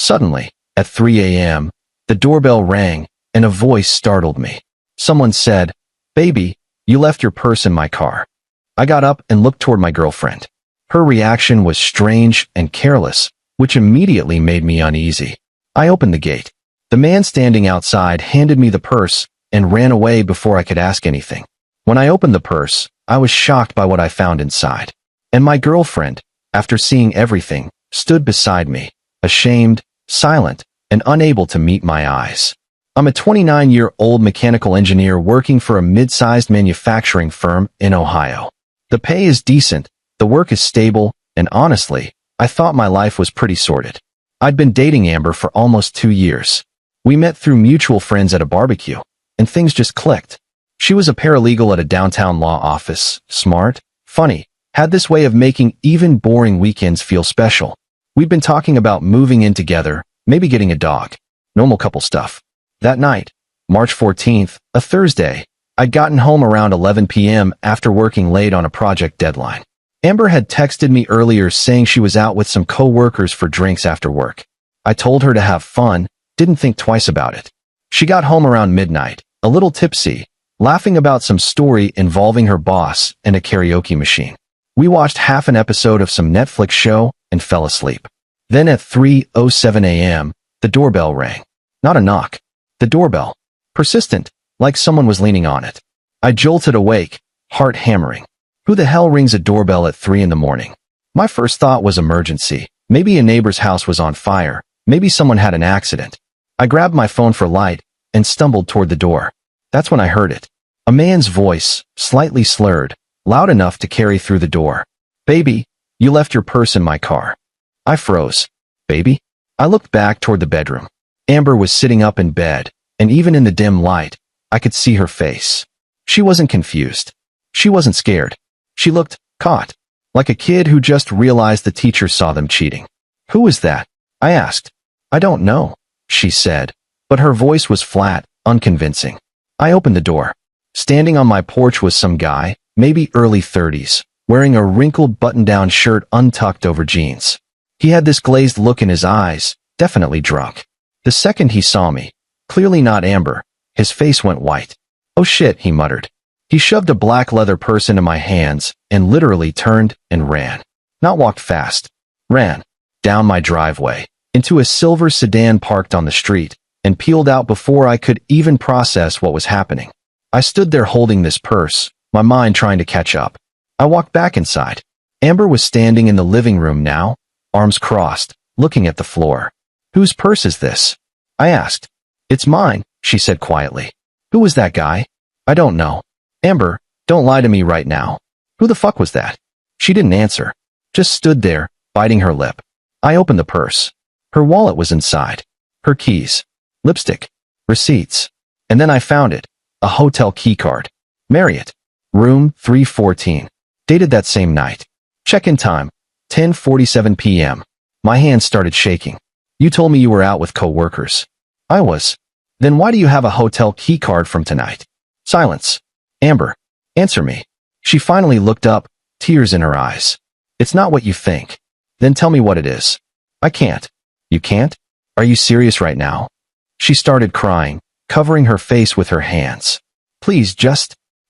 Suddenly, at 3 a.m., the doorbell rang, and a voice startled me. Someone said, "Baby, you left your purse in my car." I got up and looked toward my girlfriend. Her reaction was strange and careless, which immediately made me uneasy. I opened the gate. The man standing outside handed me the purse and ran away before I could ask anything. When I opened the purse, I was shocked by what I found inside. And my girlfriend, after seeing everything, stood beside me, ashamed, silent, and unable to meet my eyes. I'm a 29-year-old mechanical engineer working for a mid-sized manufacturing firm in Ohio. The pay is decent, the work is stable, and honestly, I thought my life was pretty sorted. I'd been dating Amber for almost 2 years. We met through mutual friends at a barbecue, and things just clicked. She was a paralegal at a downtown law office, smart, funny, had this way of making even boring weekends feel special. We'd been talking about moving in together, maybe getting a dog. Normal couple stuff. That night, March 14th, a Thursday, I'd gotten home around 11 p.m. after working late on a project deadline. Amber had texted me earlier saying she was out with some co-workers for drinks after work. I told her to have fun, didn't think twice about it. She got home around midnight, a little tipsy, laughing about some story involving her boss and a karaoke machine. We watched half an episode of some Netflix show and fell asleep. Then at 3:07 a.m., the doorbell rang. Not a knock. The doorbell. Persistent, like someone was leaning on it. I jolted awake, heart hammering. Who the hell rings a doorbell at 3 in the morning? My first thought was emergency. Maybe a neighbor's house was on fire. Maybe someone had an accident. I grabbed my phone for light and stumbled toward the door. That's when I heard it. A man's voice, slightly slurred, loud enough to carry through the door. "Baby, you left your purse in my car." I froze. Baby? I looked back toward the bedroom. Amber was sitting up in bed, and even in the dim light, I could see her face. She wasn't confused. She wasn't scared. She looked caught, like a kid who just realized the teacher saw them cheating. "Who is that?" I asked. "I don't know," she said, but her voice was flat, unconvincing. I opened the door. Standing on my porch was some guy, maybe early 30s, wearing a wrinkled button-down shirt untucked over jeans. He had this glazed look in his eyes, definitely drunk. The second he saw me, clearly not Amber, his face went white. "Oh shit," he muttered. He shoved a black leather purse into my hands and literally turned and ran. Not walked fast. Ran. Down my driveway, into a silver sedan parked on the street, and peeled out before I could even process what was happening. I stood there holding this purse, my mind trying to catch up. I walked back inside. Amber was standing in the living room now, arms crossed, looking at the floor. "Whose purse is this?" I asked. "It's mine," she said quietly. "Who was that guy?" "I don't know." "Amber, don't lie to me right now. Who the fuck was that?" She didn't answer, just stood there, biting her lip. I opened the purse. Her wallet was inside. Her keys. Lipstick. Receipts. And then I found it. A hotel keycard. Marriott. Room 314. Dated that same night. Check-in time. 10:47 p.m. My hands started shaking. "You told me you were out with co-workers." "I was." "Then why do you have a hotel keycard from tonight?" Silence. "Amber, answer me." She finally looked up, tears in her eyes. "It's not what you think." "Then tell me what it is." "I can't." "You can't? Are you serious right now?" She started crying, covering her face with her hands. "Please,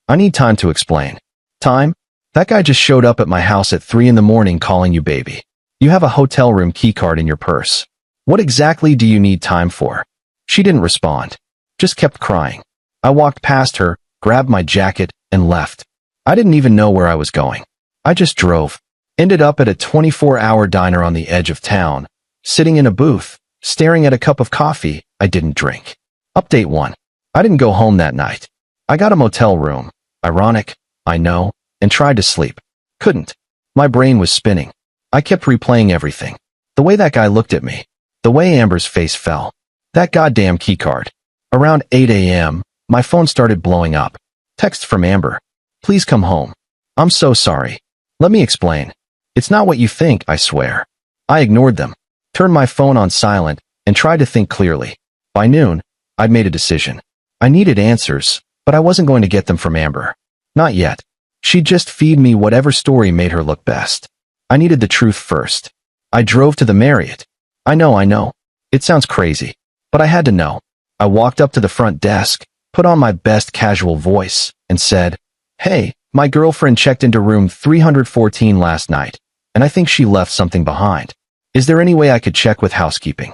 I need time to explain." "Time? That guy just showed up at my house at 3 in the morning calling you baby. You have a hotel room keycard in your purse. What exactly do you need time for?" She didn't respond, just kept crying. I walked past her, grabbed my jacket, and left. I didn't even know where I was going. I just drove. Ended up at a 24-hour diner on the edge of town, sitting in a booth, staring at a cup of coffee I didn't drink. Update 1. I didn't go home that night. I got a motel room. Ironic, I know, and tried to sleep. Couldn't. My brain was spinning. I kept replaying everything. The way that guy looked at me. The way Amber's face fell. That goddamn keycard. Around 8 a.m., my phone started blowing up. Text from Amber. "Please come home. I'm so sorry. Let me explain. It's not what you think, I swear." I ignored them, turned my phone on silent, and tried to think clearly. By noon, I'd made a decision. I needed answers, but I wasn't going to get them from Amber. Not yet. She'd just feed me whatever story made her look best. I needed the truth first. I drove to the Marriott. I know. It sounds crazy, but I had to know. I walked up to the front desk, put on my best casual voice, and said, "Hey, my girlfriend checked into room 314 last night, and I think she left something behind. Is there any way I could check with housekeeping?"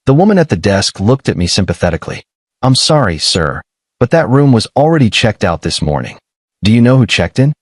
The woman at the desk looked at me sympathetically. "I'm sorry, sir, but that room was already checked out this morning. Do you know who checked in?"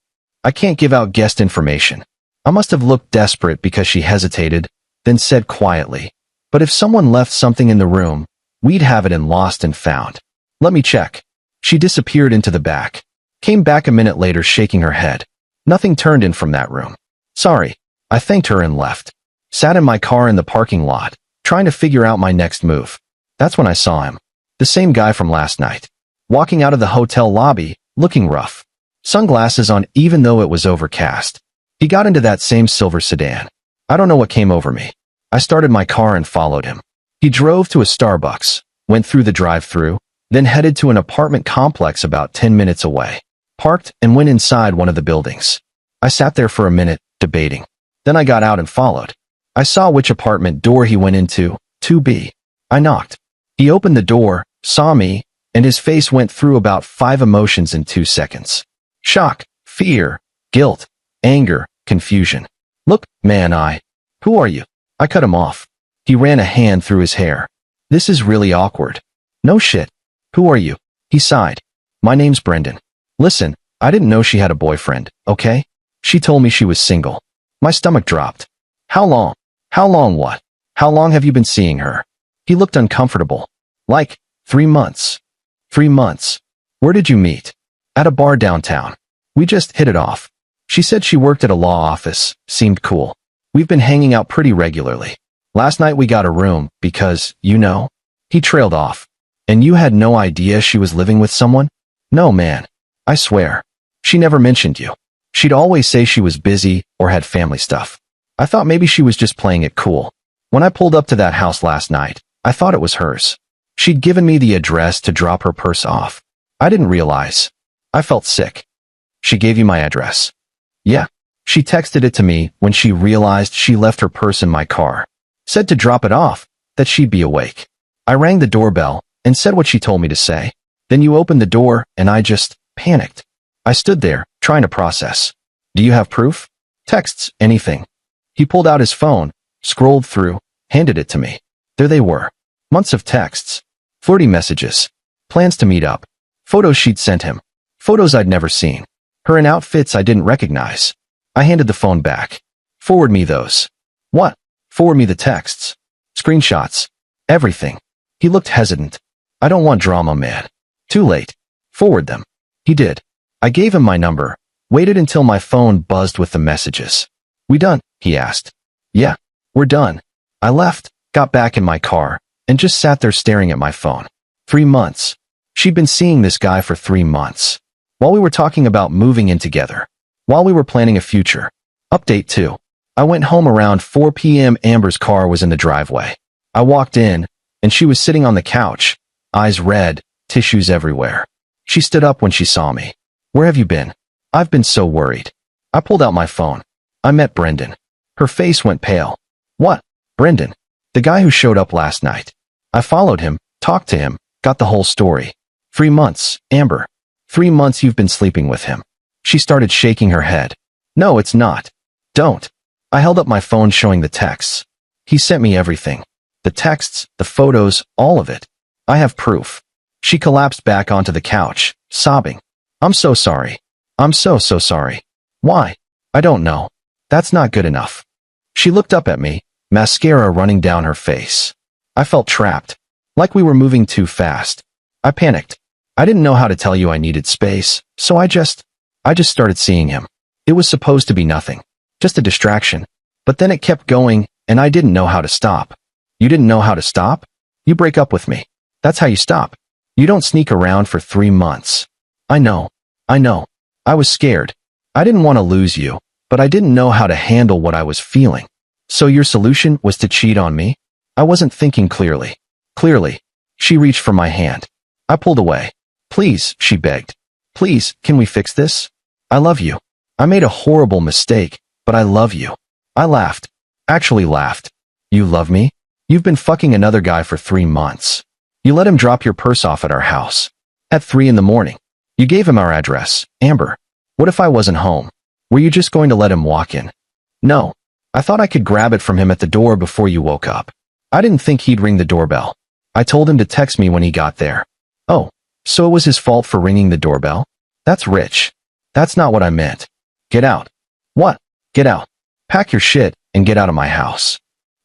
I can't give out guest information. I must have looked desperate because she hesitated, then said quietly, "But if someone left something in the room, we'd have it in lost and found. Let me check." She disappeared into the back. Came back a minute later shaking her head. Nothing turned in from that room. Sorry. I thanked her and left. Sat in my car in the parking lot, trying to figure out my next move. That's when I saw him. The same guy from last night. Walking out of the hotel lobby, looking rough. Sunglasses on even though it was overcast. He got into that same silver sedan. I don't know what came over me. I started my car and followed him. He drove to a Starbucks, went through the drive-thru, then headed to an apartment complex about 10 minutes away. Parked and went inside one of the buildings. I sat there for a minute, debating. Then I got out and followed. I saw which apartment door he went into, 2B. I knocked. He opened the door, saw me, and his face went through about 5 emotions in 2 seconds. Shock, fear, guilt, anger, confusion. "Look, man, Who are you?" I cut him off. He ran a hand through his hair. "This is really awkward." "No shit. Who are you?" He sighed. "My name's Brendan. Listen, I didn't know she had a boyfriend, okay? She told me she was single." My stomach dropped. How long? How long what? How long have you been seeing her?" He looked uncomfortable. "Like, 3 months. 3 months. Where did you meet?" "At a bar downtown. We just hit it off. She said she worked at a law office, seemed cool. We've been hanging out pretty regularly. Last night we got a room because, you know." He trailed off. "And you had no idea she was living with someone?" "No, man. I swear. She never mentioned you. She'd always say she was busy or had family stuff. I thought maybe she was just playing it cool. When I pulled up to that house last night, I thought it was hers. She'd given me the address to drop her purse off. I didn't realize. I felt sick." "She gave you my address?" "Yeah. She texted it to me when she realized she left her purse in my car. Said to drop it off, that she'd be awake. I rang the doorbell and said what she told me to say. Then you opened the door and I just panicked. I stood there, trying to process. Do you have proof? Texts, anything?" He pulled out his phone, scrolled through, handed it to me. There they were. Months of texts. Flirty messages. Plans to meet up. Photos she'd sent him. Photos I'd never seen. Her in outfits I didn't recognize. I handed the phone back. "Forward me those." "What?" "Forward me the texts. Screenshots. Everything." He looked hesitant. "I don't want drama, man." "Too late. Forward them." He did. I gave him my number, waited until my phone buzzed with the messages. "We done?" he asked. "Yeah, we're done." I left, got back in my car, and just sat there staring at my phone. 3 months. She'd been seeing this guy for 3 months. While we were talking about moving in together. While we were planning a future. Update 2. I went home around 4 p.m. Amber's car was in the driveway. I walked in, and she was sitting on the couch, eyes red, tissues everywhere. She stood up when she saw me. "Where have you been?" "I've been so worried." I pulled out my phone. I met Brendan. Her face went pale. "What?" "Brendan. The guy who showed up last night." I followed him, talked to him, got the whole story. 3 months, Amber. 3 months you've been sleeping with him." She started shaking her head. "No, it's not. Don't." I held up my phone showing the texts. He sent me everything. The texts, the photos, all of it. I have proof. She collapsed back onto the couch, sobbing. "I'm so sorry. I'm so sorry." "Why?" "I don't know. That's not good enough." She looked up at me, mascara running down her face. I felt trapped. Like we were moving too fast. I panicked. I didn't know how to tell you I needed space, so I just started seeing him. It was supposed to be nothing. Just a distraction. But then it kept going, and I didn't know how to stop. "You didn't know how to stop? You break up with me. That's how you stop. You don't sneak around for 3 months. I know. I was scared. I didn't want to lose you, but I didn't know how to handle what I was feeling. So your solution was to cheat on me?" I wasn't thinking clearly. She reached for my hand. I pulled away. "Please," she begged. "Please, can we fix this? I love you. I made a horrible mistake, but I love you." I laughed. Actually laughed. "You love me?" You've been fucking another guy for 3 months. You let him drop your purse off at our house. At 3 in the morning. You gave him our address. Amber, what if I wasn't home? Were you just going to let him walk in? No. I thought I could grab it from him at the door before you woke up. I didn't think he'd ring the doorbell. I told him to text me when he got there. Oh, so it was his fault for ringing the doorbell? That's rich. That's not what I meant. Get out. What? Get out. Pack your shit and get out of my house.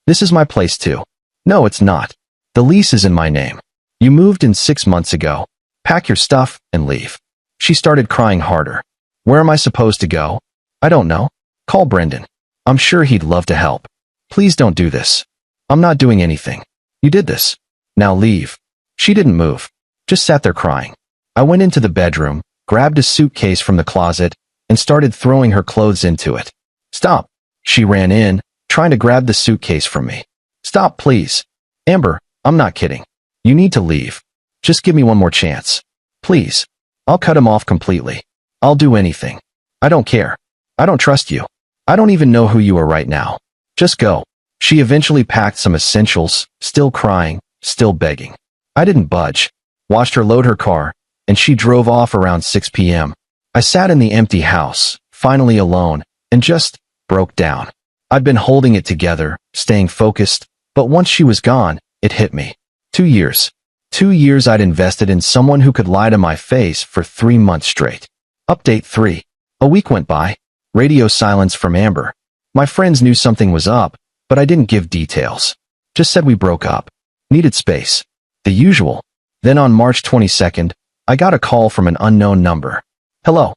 This is my place too. No, it's not. The lease is in my name. You moved in 6 months ago. Pack your stuff and leave. She started crying harder. Where am I supposed to go? I don't know. Call Brendan. I'm sure he'd love to help. Please don't do this. I'm not doing anything. You did this. Now leave. She didn't move. Just sat there crying. I went into the bedroom, grabbed a suitcase from the closet, and started throwing her clothes into it. Stop. She ran in, trying to grab the suitcase from me. Stop, please. Amber, I'm not kidding. You need to leave. Just give me one more chance. Please. I'll cut him off completely. I'll do anything. I don't care. I don't trust you. I don't even know who you are right now. Just go. She eventually packed some essentials, still crying, still begging. I didn't budge. Watched her load her car, and she drove off around 6 p.m. I sat in the empty house, finally alone, and just broke down. I'd been holding it together, staying focused, but once she was gone, it hit me. 2 years. 2 years I'd invested in someone who could lie to my face for 3 months straight. Update 3. A week went by. Radio silence from Amber. My friends knew something was up, but I didn't give details. Just said we broke up. Needed space. The usual. Then on March 22nd, I got a call from an unknown number. Hello.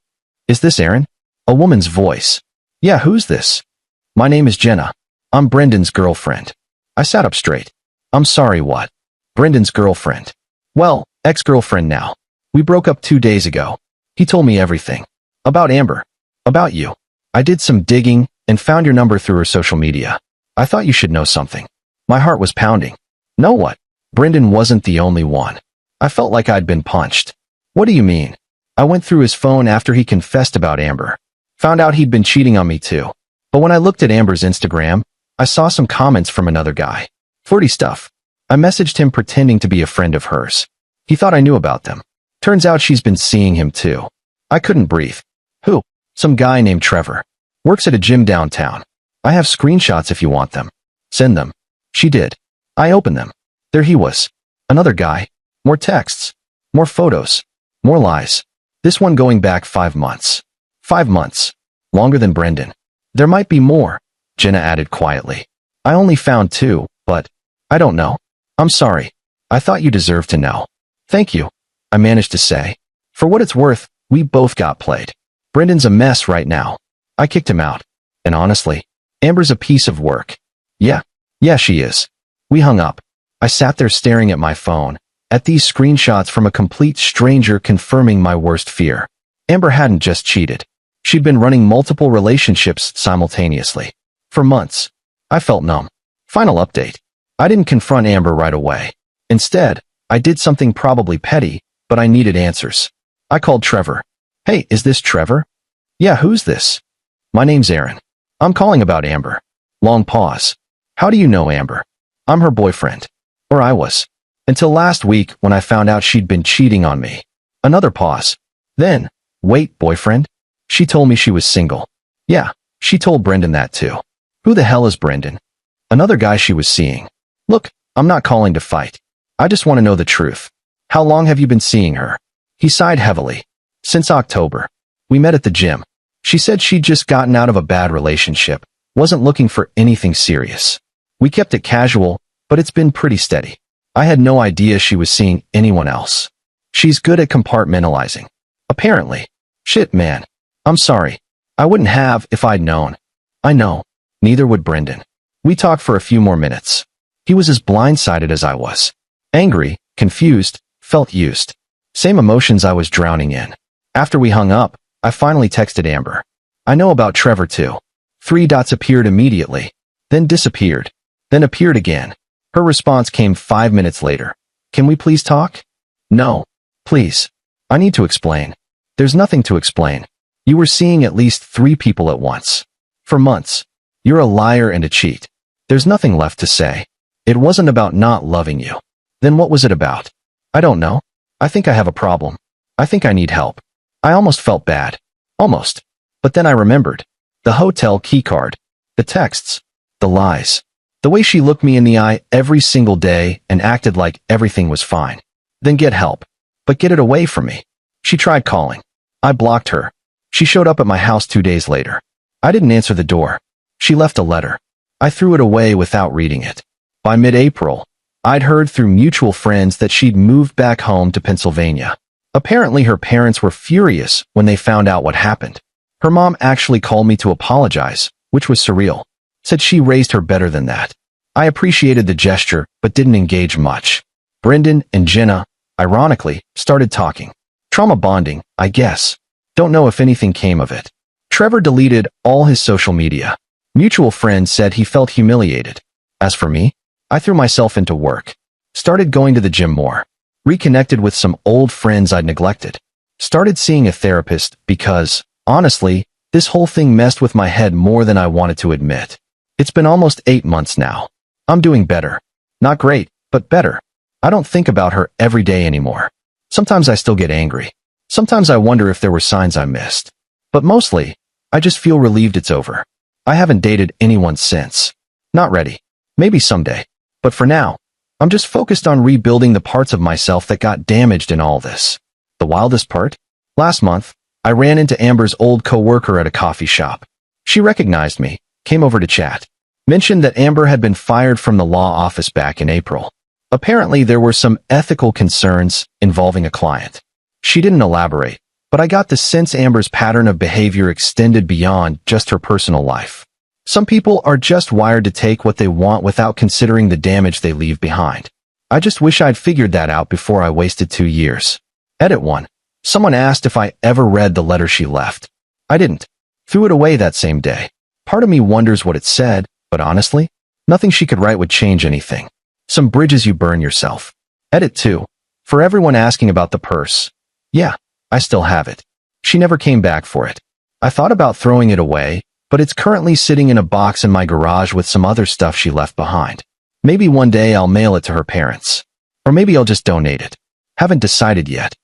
Is this Aaron? A woman's voice. Yeah, who's this? My name is Jenna. I'm Brendan's girlfriend. I sat up straight. I'm sorry, what? Brendan's girlfriend. Well, ex-girlfriend now. We broke up 2 days ago. He told me everything. About Amber. About you. I did some digging and found your number through her social media. I thought you should know something. My heart was pounding. Know what? Brendan wasn't the only one. I felt like I'd been punched. What do you mean? I went through his phone after he confessed about Amber. Found out he'd been cheating on me too. But when I looked at Amber's Instagram, I saw some comments from another guy. Flirty stuff. I messaged him pretending to be a friend of hers. He thought I knew about them. Turns out she's been seeing him too. I couldn't breathe. Who? Some guy named Trevor. Works at a gym downtown. I have screenshots if you want them. Send them. She did. I opened them. There he was. Another guy. More texts. More photos. More lies. This one going back 5 months. 5 months. Longer than Brendan. There might be more, Jenna added quietly. I only found 2, but I don't know. I'm sorry. I thought you deserved to know. Thank you, I managed to say. For what it's worth, we both got played. Brendan's a mess right now. I kicked him out. And honestly, Amber's a piece of work. Yeah, she is. We hung up. I sat there staring at my phone, at these screenshots from a complete stranger confirming my worst fear. Amber hadn't just cheated. She'd been running multiple relationships simultaneously. For months. I felt numb. Final update. I didn't confront Amber right away. Instead, I did something probably petty, but I needed answers. I called Trevor. Hey, is this Trevor? Yeah, who's this? My name's Aaron. I'm calling about Amber. Long pause. How do you know Amber? I'm her boyfriend. Or I was. Until last week when I found out she'd been cheating on me. Another pause. Then, wait, boyfriend? She told me she was single. Yeah, she told Brendan that too. Who the hell is Brendan? Another guy she was seeing. Look, I'm not calling to fight. I just want to know the truth. How long have you been seeing her? He sighed heavily. Since October. We met at the gym. She said she'd just gotten out of a bad relationship, wasn't looking for anything serious. We kept it casual, but it's been pretty steady. I had no idea she was seeing anyone else. She's good at compartmentalizing. Apparently. Shit, man. I'm sorry. I wouldn't have if I'd known. I know. Neither would Brendan. We talked for a few more minutes. He was as blindsided as I was. Angry, confused, felt used. Same emotions I was drowning in. After we hung up, I finally texted Amber. I know about Trevor too. 3 dots appeared immediately, then disappeared, then appeared again. Her response came 5 minutes later. Can we please talk? No. Please. I need to explain. There's nothing to explain. You were seeing at least 3 people at once. For months. You're a liar and a cheat. There's nothing left to say. It wasn't about not loving you. Then what was it about? I don't know. I think I have a problem. I think I need help. I almost felt bad. Almost. But then I remembered. The hotel keycard. The texts. The lies. The way she looked me in the eye every single day and acted like everything was fine. Then get help. But get it away from me. She tried calling. I blocked her. She showed up at my house 2 days later. I didn't answer the door. She left a letter. I threw it away without reading it. By mid-April, I'd heard through mutual friends that she'd moved back home to Pennsylvania. Apparently her parents were furious when they found out what happened. Her mom actually called me to apologize, which was surreal. Said she raised her better than that. I appreciated the gesture, but didn't engage much. Brendan and Jenna, ironically, started talking. Trauma bonding, I guess. Don't know if anything came of it. Trevor deleted all his social media. Mutual friends said he felt humiliated. As for me, I threw myself into work. Started going to the gym more. Reconnected with some old friends I'd neglected. Started seeing a therapist because, honestly, this whole thing messed with my head more than I wanted to admit. It's been almost 8 months now. I'm doing better. Not great, but better. I don't think about her every day anymore. Sometimes I still get angry. Sometimes I wonder if there were signs I missed. But mostly, I just feel relieved it's over. I haven't dated anyone since. Not ready. Maybe someday. But for now, I'm just focused on rebuilding the parts of myself that got damaged in all this. The wildest part? Last month, I ran into Amber's old coworker at a coffee shop. She recognized me, came over to chat. Mentioned that Amber had been fired from the law office back in April. Apparently, there were some ethical concerns involving a client. She didn't elaborate, but I got the sense Amber's pattern of behavior extended beyond just her personal life. Some people are just wired to take what they want without considering the damage they leave behind. I just wish I'd figured that out before I wasted 2 years. Edit 1. Someone asked if I ever read the letter she left. I didn't. Threw it away that same day. Part of me wonders what it said, but honestly, nothing she could write would change anything. Some bridges you burn yourself. Edit 2. For everyone asking about the purse. Yeah, I still have it. She never came back for it. I thought about throwing it away, but it's currently sitting in a box in my garage with some other stuff she left behind. Maybe one day I'll mail it to her parents. Or maybe I'll just donate it. Haven't decided yet.